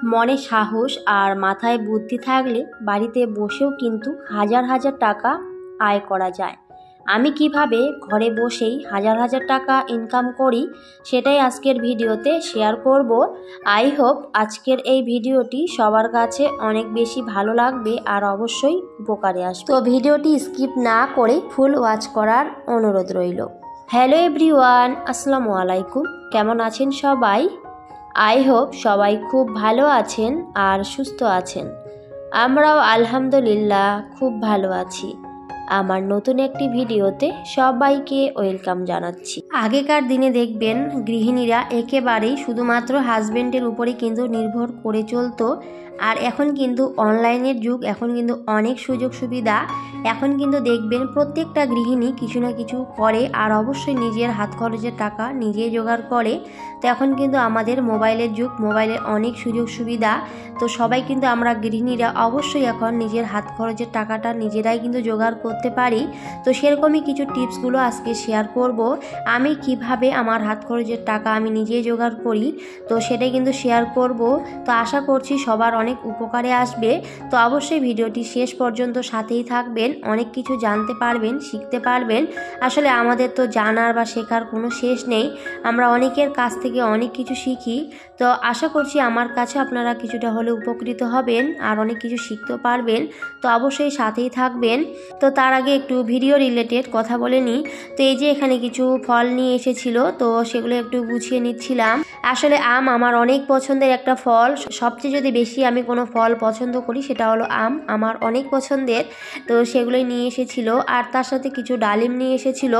মনে সাহস আর মাথায় বুদ্ধি থাকলে বাড়িতে বসেও কিন্তু হাজার হাজার টাকা আয় করা যায়। আমি কিভাবে ঘরে বসেই হাজার হাজার টাকা ইনকাম করি সেটাই আজকের ভিডিওতে শেয়ার করব। আই হোপ আজকের এই ভিডিওটি সবার কাছে অনেক বেশি ভালো লাগবে আর অবশ্যই উপকারে আসবে। তো ভিডিওটি স্কিপ না করে ফুল ওয়াচ করার অনুরোধ রইল। হ্যালো এভরিওয়ান, আসসালামু আলাইকুম। কেমন আছেন সবাই? আই হোপ সবাই খুব ভালো আছেন আর সুস্থ আছেন। আমরাও আলহামদুলিল্লাহ খুব ভালো আছি। আমার নতুন একটি ভিডিওতে সবাইকে ওয়েলকাম জানাচ্ছি। আগেকার দিনে দেখবেন গৃহিণীরা একেবারেই শুধুমাত্র হাজবেন্ডের উপরে কিন্তু নির্ভর করে চলতো। আর এখন কিন্তু অনলাইনের যুগ, এখন কিন্তু অনেক সুযোগ সুবিধা। এখন কিন্তু দেখবেন প্রত্যেকটা গৃহিণী কিছু না কিছু করে আর অবশ্যই নিজের হাত খরচের টাকা নিজেই জোগাড় করে। তো এখন কিন্তু আমাদের মোবাইলের যুগ, মোবাইলের অনেক সুযোগ সুবিধা। তো সবাই কিন্তু আমরা গৃহিণীরা অবশ্যই এখন নিজের হাত খরচের টাকাটা নিজেরাই কিন্তু জোগাড় করতে পারি। তো সেরকমই কিছু টিপসগুলো আজকে শেয়ার করব। আমি কিভাবে আমার হাত খরচের টাকা আমি নিজেই জোগাড় করি, তো সেটাই কিন্তু শেয়ার করব। তো আশা করছি সবার অনেক উপকারে আসবে। তো অবশ্যই ভিডিওটি শেষ পর্যন্ত সাথেই থাকবেন, অনেক কিছু জানতে পারবেন, শিখতে পারবেন। আসলে আমাদের তো জানার বা শেখার কোনো শেষ নেই, আমরা অনেকের কাছ থেকে অনেক কিছু শিখি। তো আশা করছি আমার কাছে আপনারা কিছুটা হলে উপকৃত হবেন আর অনেক কিছু শিখতে পারবেন। তো অবশ্যই সাথেই থাকবেন। তো তার আগে একটু ভিডিও রিলেটেড কথা বলে নিই। তো এই যে এখানে কিছু ফল নিয়ে এসেছিল, তো সেগুলো একটু গুছিয়ে নিচ্ছিলাম। আসলে আম আমার অনেক পছন্দের একটা ফল। সবচেয়ে যদি বেশি আমি কোনো ফল পছন্দ করি সেটা হলো আম, আমার অনেক পছন্দের। তো সেগুলোই নিয়ে এসেছিল আর তার সাথে কিছু ডালিম নিয়ে এসেছিল।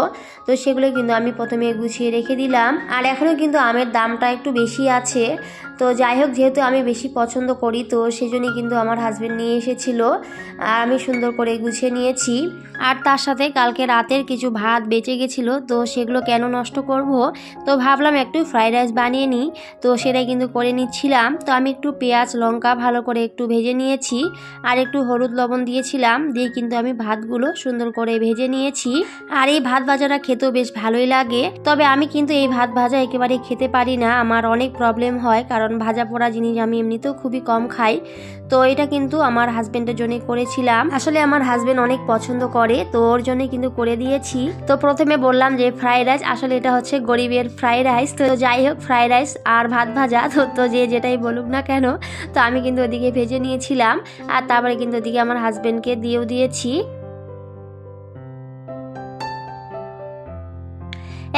তো সেগুলো কিন্তু আমি প্রথমে গুছিয়ে রেখে দিলাম। আর এখনও কিন্তু আমের দামটা একটু বেশি আছে। তো যাই হোক, যেহেতু আমি বেশি পছন্দ করি তো সেজন্যই কিন্তু আমার হাজবেন্ড নিয়ে এসেছিল আর আমি সুন্দর করে গুছিয়ে নিয়েছি। আর তার সাথে কালকে রাতের কিছু ভাত বেঁচে গেছিলো, তো সেগুলো কেন নষ্ট করব, তো ভাবলাম একটু ফ্রাইড রাইস বানিয়ে নিই। তো সেটাই কিন্তু করে নিচ্ছিলাম। তো আমি একটু পেঁয়াজ লঙ্কা ভালো করে একটু ভেজে নিয়েছি আর একটু হলুদ লবণ দিয়েছিলাম, দিয়ে কিন্তু আমি ভাতগুলো সুন্দর করে ভেজে নিয়েছি। আর এই ভাত ভাজাটা খেতেও বেশ ভালোই লাগে। তবে আমি কিন্তু এই ভাত ভাজা একেবারে খেতে পারি না, আমার অনেক প্রবলেম হয়, কারণ ভাজা পোড়া জিনিস আমি এমনিতেও খুবই কম খাই। তো এটা কিন্তু আমার হাজবেন্ডের জন্য করেছিলাম। আসলে আমার হাজবেন্ড অনেক পছন্দ করে, তো ওর জন্য কিন্তু করে দিয়েছি। তো প্রথমে বললাম যে ফ্রাইড রাইস, আসলে এটা হচ্ছে গরিবের ফ্রাইড রাইস। তো যাই হোক, ফ্রাইড রাইস আর ভাত ভাজা তো যে যেটাই বলুক না কেন, তো আমি কিন্তু ওদিকে ভেজে নিয়েছিলাম আর তারপরে কিন্তু ওদিকে আমার হাজবেন্ডকে দিয়েও দিয়েছি।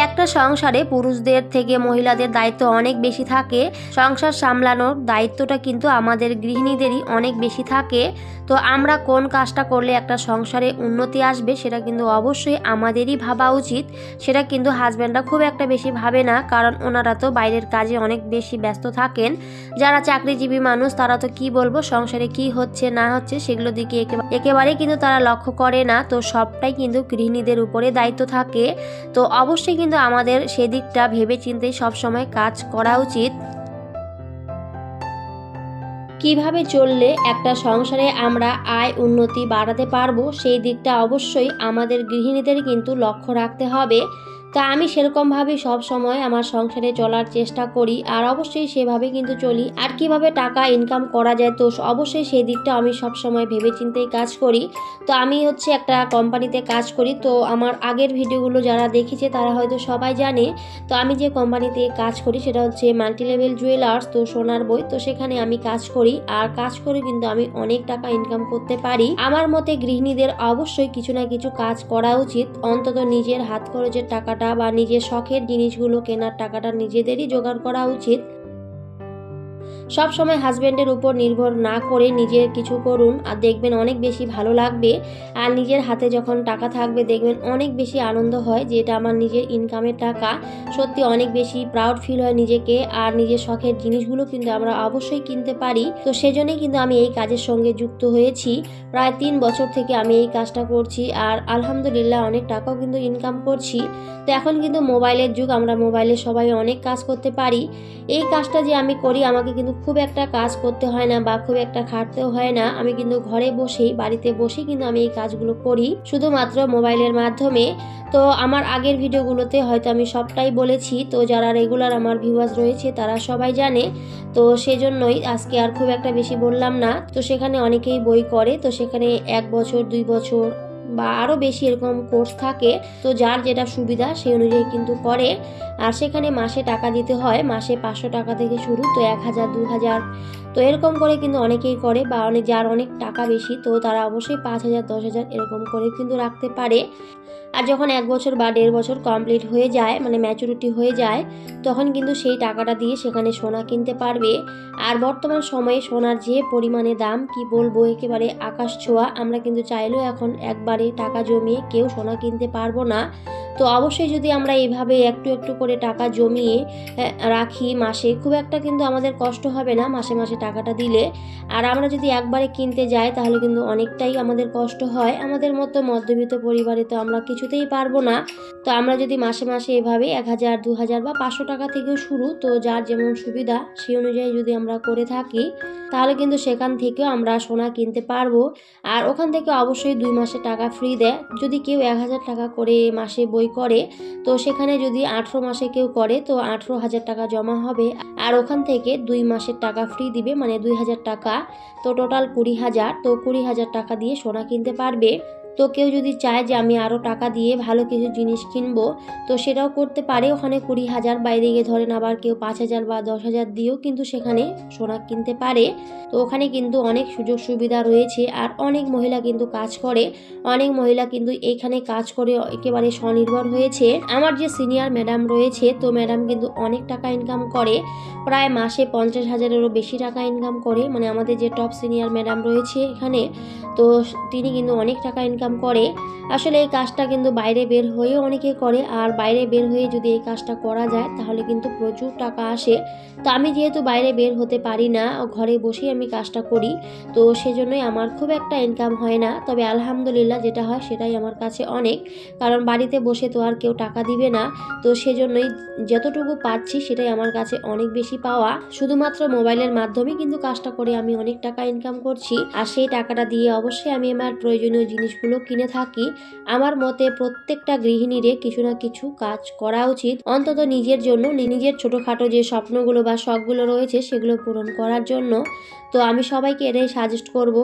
একটা সংসারে পুরুষদের থেকে মহিলাদের দায়িত্ব অনেক বেশি থাকে। সংসার সামলানোর দায়িত্বটা কিন্তু আমাদের গৃহিণীদেরই অনেক বেশি থাকে। তো আমরা কোন কাজটা করলে একটা সংসারে উন্নতি আসবে সেটা কিন্তু অবশ্যই আমাদেরই ভাবা উচিত। সেটা কিন্তু হাজব্যান্ডরা খুব একটা বেশি ভাবে না, কারণ ওনারা তো বাইরের কাজে অনেক বেশি ব্যস্ত থাকেন। যারা চাকরিজীবী মানুষ তারা তো কি বলবো, সংসারে কি হচ্ছে না হচ্ছে সেগুলো দিকে একেবারেই কিন্তু তারা লক্ষ্য করে না। তো সবটাই কিন্তু গৃহিণীদের উপরে দায়িত্ব থাকে। তো অবশ্যই কিন্তু আমাদের সেদিকটা ভেবে চিন্তে সবসময় কাজ করা উচিত। কিভাবে চললে একটা সংসারে আমরা আয় উন্নতি বাড়াতে পারবো সেই দিকটা অবশ্যই আমাদের গৃহিণীদের কিন্তু লক্ষ্য রাখতে হবে। তা আমি সেরকমভাবে সব সময় আমার সংসারে চলার চেষ্টা করি আর অবশ্যই সেভাবে কিন্তু চলি। আর কিভাবে টাকা ইনকাম করা যায় তো অবশ্যই সেই দিকটা আমি সব সময় ভেবে চিন্তেই কাজ করি। তো আমি হচ্ছে একটা কোম্পানিতে কাজ করি। তো আমার আগের ভিডিওগুলো যারা দেখেছে তারা হয়তো সবাই জানে। তো আমি যে কোম্পানিতে কাজ করি সেটা হচ্ছে মাল্টিলেভেল জুয়েলার্স, তো সোনার বই। তো সেখানে আমি কাজ করি আর কাজ করে কিন্তু আমি অনেক টাকা ইনকাম করতে পারি। আমার মতে গৃহিণীদের অবশ্যই কিছু না কিছু কাজ করা উচিত, অন্তত নিজের হাত খরচের টাকা বা নিজের শখের জিনিসগুলো কেনার টাকাটা নিজেদেরই জোগাড় করা উচিত। সব সময় হাজবেন্ডের উপর নির্ভর না করে নিজের কিছু করুন আর দেখবেন অনেক বেশি ভালো লাগবে। আর নিজের হাতে যখন টাকা থাকবে দেখবেন অনেক বেশি আনন্দ হয় যে এটা আমার নিজের ইনকামের টাকা। সত্যি অনেক বেশি প্রাউড ফিল হয় নিজেকে। আর নিজের শখের জিনিসগুলো কিন্তু আমরা অবশ্যই কিনতে পারি। তো সেজন্যই কিন্তু আমি এই কাজের সঙ্গে যুক্ত হয়েছি। প্রায় 3 বছর থেকে আমি এই কাজটা করছি আর আলহামদুলিল্লাহ অনেক টাকাও কিন্তু ইনকাম করছি। তো এখন কিন্তু মোবাইলের যুগ, আমরা মোবাইলে সবাই অনেক কাজ করতে পারি। এই কাজটা যে আমি করি আমাকে কিন্তু খুব একটা কাজ করতে হয় না বা খুব একটা খাটতেও হয় না। আমি কিন্তু ঘরে বসেই, বাড়িতে বসেই কিন্তু আমি এই কাজগুলো করি শুধুমাত্র মোবাইলের মাধ্যমে। তো আমার আগের ভিডিওগুলোতে হয়তো আমি সবটাই বলেছি, তো যারা রেগুলার আমার ভিউয়ার্স রয়েছে তারা সবাই জানে। তো সেজন্যই আজকে আর খুব একটা বেশি বললাম না। তো সেখানে অনেকেই বই করে, তো সেখানে 1 বছর 2 বছর বা আরও বেশি এরকম কোর্স থাকে। তো যার যেটা সুবিধা সেই অনুযায়ী কিন্তু করে। আর সেখানে মাসে টাকা দিতে হয়, মাসে 500 টাকা থেকে শুরু, তো 1000 2000 তো এরকম করে কিন্তু অনেকেই করে। বা যার অনেক টাকা বেশি তো তারা অবশ্যই 5000 10,000 এরকম করে কিন্তু রাখতে পারে। আর যখন 1 বছর বা 1.5 বছর কমপ্লিট হয়ে যায়, মানে ম্যাচুরিটি হয়ে যায়, তখন কিন্তু সেই টাকাটা দিয়ে সেখানে সোনা কিনতে পারবে। আর বর্তমান সময়ে সোনার যে পরিমাণে দাম কি বলবো, একেবারে আকাশ ছোঁয়া। আমরা কিন্তু চাইলেও এখন একবারে টাকা জমিয়ে কেউ সোনা কিনতে পারবো না। তো অবশ্যই যদি আমরা এইভাবে একটু একটু করে টাকা জমিয়ে রাখি মাসে, খুব একটা কিন্তু আমাদের কষ্ট হবে না মাসে মাসে টাকাটা দিলে। আর আমরা যদি একবারে কিনতে যাই তাহলে কিন্তু অনেকটাই আমাদের কষ্ট হয়। আমাদের মতো মধ্যবিত্ত পরিবারে তো আমরা কিছুতেই পারবো না। তো আমরা যদি মাসে মাসে এভাবে 1000 2000 বা 500 টাকা থেকেও শুরু, তো যার যেমন সুবিধা সেই অনুযায়ী যদি আমরা করে থাকি তাহলে কিন্তু সেখান থেকেও আমরা সোনা কিনতে পারবো। আর ওখান থেকে অবশ্যই 2 মাসের টাকা ফ্রি দেয়। যদি কেউ 1000 টাকা করে মাসে বই করে, তো সেখানে যদি 18 মাসে কেউ করে তো 18,000 টাকা জমা হবে। আর ওখান থেকে 2 মাসের টাকা ফ্রি দিবে, মানে 2000 টাকা। তো টোটাল 20,000, তো 20,000 টাকা দিয়ে সোনা কিনতে পারবে। তো কেউ যদি চায় যে আমি আরও টাকা দিয়ে ভালো কিছু জিনিস কিনবো, তো সেটাও করতে পারে। ওখানে 20,000 বাইরে গিয়ে ধরেন আবার কেউ 5,000 বা 10,000 দিয়েও কিন্তু সেখানে সোনা কিনতে পারে। তো ওখানে কিন্তু অনেক সুযোগ সুবিধা রয়েছে। আর অনেক মহিলা কিন্তু কাজ করে, অনেক মহিলা কিন্তু এখানে কাজ করে একেবারে স্বনির্ভর হয়েছে। আমার যে সিনিয়র ম্যাডাম রয়েছে, তো ম্যাডাম কিন্তু অনেক টাকা ইনকাম করে, প্রায় মাসে 50,000-এরও বেশি টাকা ইনকাম করে। মানে আমাদের যে টপ সিনিয়র ম্যাডাম রয়েছে এখানে, তো তিনি কিন্তু অনেক টাকা ইনকাম করে। আসলে এই কাজটা কিন্তু বাইরে বের হয়েও অনেকে করে। আর বাইরে বের হয়ে যদি এই কাজটা করা যায় তাহলে কিন্তু প্রচুর টাকা আসে। তো আমি যেহেতু বাইরে বের হতে পারি না, ঘরে বসেই আমি কাজটা করি, তো সেজন্যই আমার খুব একটা ইনকাম হয় না। তবে আলহামদুলিল্লাহ যেটা হয় সেটাই আমার কাছে অনেক, কারণ বাড়িতে বসে তো আর কেউ টাকা দিবে না। তো সেজন্যই যতটুকু পাচ্ছি সেটাই আমার কাছে অনেক বেশি পাওয়া। শুধুমাত্র মোবাইলের মাধ্যমে কিন্তু কাজটা করে আমি অনেক টাকা ইনকাম করছি। আর সেই টাকাটা দিয়ে অবশ্যই আমি আমার প্রয়োজনীয় জিনিসগুলো কিনে থাকি। আমার মতে প্রত্যেকটা গৃহিণীরে কিছু না কিছু কাজ করা উচিত, অন্তত নিজের জন্য, নিজের ছোটোখাটো যে স্বপ্নগুলো বা শখগুলো রয়েছে সেগুলো পূরণ করার জন্য। তো আমি সবাইকে এটাই সাজেস্ট করব,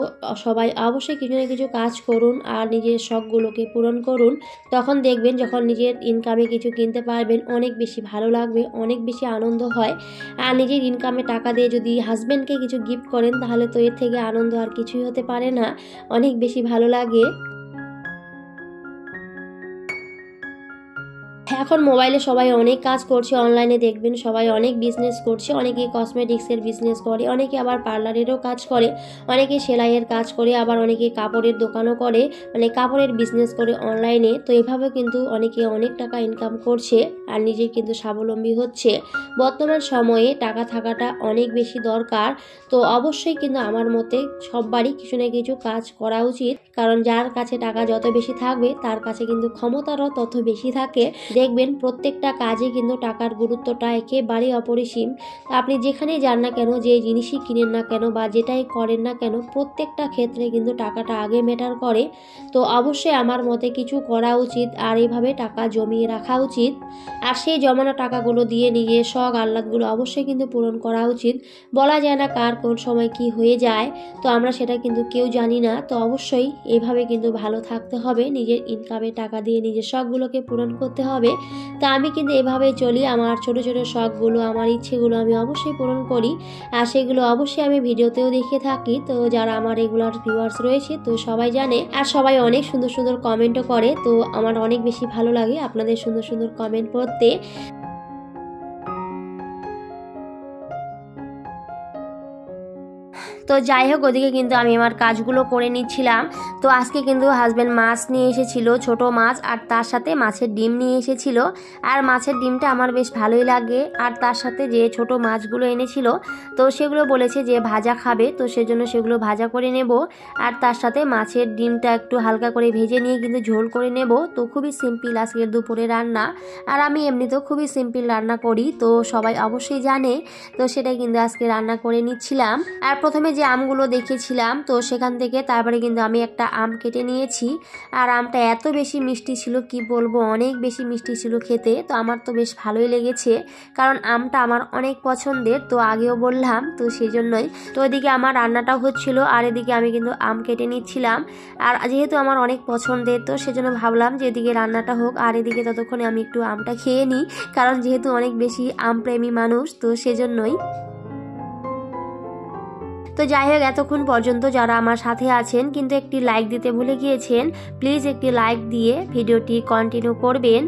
সবাই অবশ্যই কিছু না কিছু কাজ করুন আর নিজের শখগুলোকে পূরণ করুন। তখন দেখবেন যখন নিজের ইনকামে কিছু কিনতে পারবেন অনেক বেশি ভালো লাগবে, অনেক বেশি আনন্দ হয়। আর নিজের ইনকামে টাকা দিয়ে যদি হাজব্যান্ডকে কিছু গিফট করেন তাহলে তো এর থেকে আনন্দ আর কিছুই হতে পারে না, অনেক বেশি ভালো লাগে। এখন মোবাইলে সবাই অনেক কাজ করছে, অনলাইনে দেখবেন সবাই অনেক বিজনেস করছে। অনেকে কসমেটিক্সের বিজনেস করে, অনেকে আবার পার্লারেরও কাজ করে, অনেকে সেলাইয়ের কাজ করে, আবার অনেকে কাপড়ের দোকানও করে, মানে কাপড়ের বিজনেস করে অনলাইনে। তো এভাবে কিন্তু অনেকে অনেক টাকা ইনকাম করছে আর নিজে কিন্তু স্বাবলম্বী হচ্ছে। বর্তমান সময়ে টাকা থাকাটা অনেক বেশি দরকার। তো অবশ্যই কিন্তু আমার মতে সবারই কিছু না কিছু কাজ করা উচিত, কারণ যার কাছে টাকা যত বেশি থাকবে তার কাছে কিন্তু ক্ষমতারও তত বেশি থাকে। দেখবেন প্রত্যেকটা কাজে কিন্তু টাকার গুরুত্বটা একেবারে অপরিসীম। আপনি যেখানেই যান না কেন, যে জিনিসই কিনেন না কেন বা যেটাই করেন না কেন, প্রত্যেকটা ক্ষেত্রে কিন্তু টাকাটা আগে ম্যাটার করে। তো অবশ্যই আমার মতে কিছু করা উচিত আর এইভাবে টাকা জমিয়ে রাখা উচিত। আর সেই জমানো টাকাগুলো দিয়ে নিজের শখ আহ্লাদগুলো অবশ্যই কিন্তু পূরণ করা উচিত। বলা যায় না কার কোন সময় কি হয়ে যায়, তো আমরা সেটা কিন্তু কেউ জানি না। তো অবশ্যই এভাবে কিন্তু ভালো থাকতে হবে, নিজের ইনকামে টাকা দিয়ে নিজের শখগুলোকে পূরণ করতে হবে। তা আমি কিন্তু এভাবেই চলি, আমার ছোট ছোট শখগুলো, আমার ইচ্ছেগুলো আমি অবশ্যই পূরণ করি। আর সেগুলো অবশ্যই আমি ভিডিওতেও দেখে থাকি। তো যারা আমার রেগুলার ভিউয়ার্স রয়েছে তো সবাই জানে, আর সবাই অনেক সুন্দর সুন্দর কমেন্টও করে। তো আমার অনেক বেশি ভালো লাগে আপনাদের সুন্দর সুন্দর কমেন্ট পড়তে। তো যাই হোক, ওদিকে কিন্তু আমি আমার কাজগুলো করে নিচ্ছিলাম। তো আজকে কিন্তু হাজব্যান্ড মাছ নিয়ে এসেছিল, ছোট মাছ, আর তার সাথে মাছের ডিম নিয়ে এসেছিল। আর মাছের ডিমটা আমার বেশ ভালোই লাগে। আর তার সাথে যে ছোট মাছগুলো এনেছিল, তো সেগুলো বলেছে যে ভাজা খাবে, তো সেজন্য সেগুলো ভাজা করে নেব। আর তার সাথে মাছের ডিমটা একটু হালকা করে ভেজে নিয়ে কিন্তু ঝোল করে নেব। তো খুবই সিম্পল আজকের দুপুরে রান্না। আর আমি এমনিতেও খুবই সিম্পল রান্না করি, তো সবাই অবশ্যই জানে। তো সেটাই কিন্তু আজকে রান্না করে নিচ্ছিলাম। আর প্রথমে যে আমগুলো দেখিয়েছিলাম, তো সেখান থেকে তারপরে কিন্তু আমি একটা আম কেটে নিয়েছি। আর আমটা এত বেশি মিষ্টি ছিল, কি বলবো, অনেক বেশি মিষ্টি ছিল খেতে। তো আমার তো বেশ ভালোই লেগেছে, কারণ আমটা আমার অনেক পছন্দের, তো আগেও বললাম, তো সেই জন্যই। তো এদিকে আমার রান্নাটাও হচ্ছিল, আর এদিকে আমি কিন্তু আম কেটে নিচ্ছিলাম। আর যেহেতু আমার অনেক পছন্দের, তো সেজন্য ভাবলাম যে এদিকে রান্নাটা হোক, আর এদিকে ততক্ষণে আমি একটু আমটা খেয়ে নিই, কারণ যেহেতু অনেক বেশি আমপ্রেমী মানুষ, তো সেজন্যই। তো যাই হোক, এতক্ষণ পর্যন্ত যারা আমার সাথে আছেন কিন্তু একটি লাইক দিতে ভুলে গিয়েছেন, প্লিজ একটি লাইক দিয়ে ভিডিওটি কন্টিনিউ করবেন।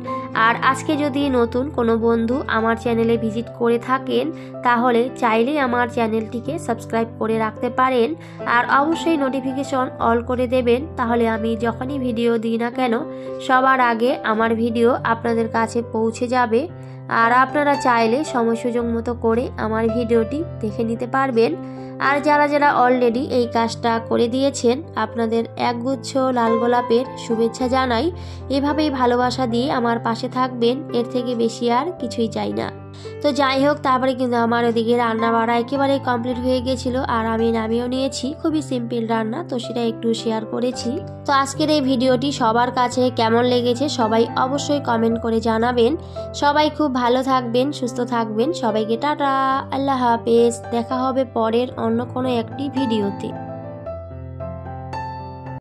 আর আজকে যদি নতুন কোনো বন্ধু আমার চ্যানেলে ভিজিট করে থাকেন, তাহলে চাইলেই আমার চ্যানেলটিকে সাবস্ক্রাইব করে রাখতে পারেন। আর অবশ্যই নোটিফিকেশন অল করে দেবেন, তাহলে আমি যখনই ভিডিও দিই না কেন, সবার আগে আমার ভিডিও আপনাদের কাছে পৌঁছে যাবে। আর আপনারা চাইলে সময় সুযোগ মতো করে আমার ভিডিওটি দেখে নিতে পারবেন। আর যারা যারা অলরেডি এই কাজটা করে দিয়েছেন, আপনাদের একগুচ্ছ লাল গোলাপের শুভেচ্ছা জানাই। এভাবেই ভালোবাসা দিয়ে আমার পাশে থাকবেন, এর থেকে বেশি আর কিছুই চাই না। তো যাই হোক, তারপরে কিন্তু আমার ওদিকে রান্না বাড়া একেবারে কমপ্লিট হয়ে গেছিলো, আর আমি নামিয়েও নিয়েছি। খুবই সিম্পল রান্না, তো সেটা একটু শেয়ার করেছি। তো আজকের এই ভিডিওটি সবার কাছে কেমন লেগেছে সবাই অবশ্যই কমেন্ট করে জানাবেন। সবাই খুব ভালো থাকবেন, সুস্থ থাকবেন। সবাইকে টাটা, আল্লাহ হাফেজ। দেখা হবে পরের অন্য কোনো একটি ভিডিওতে।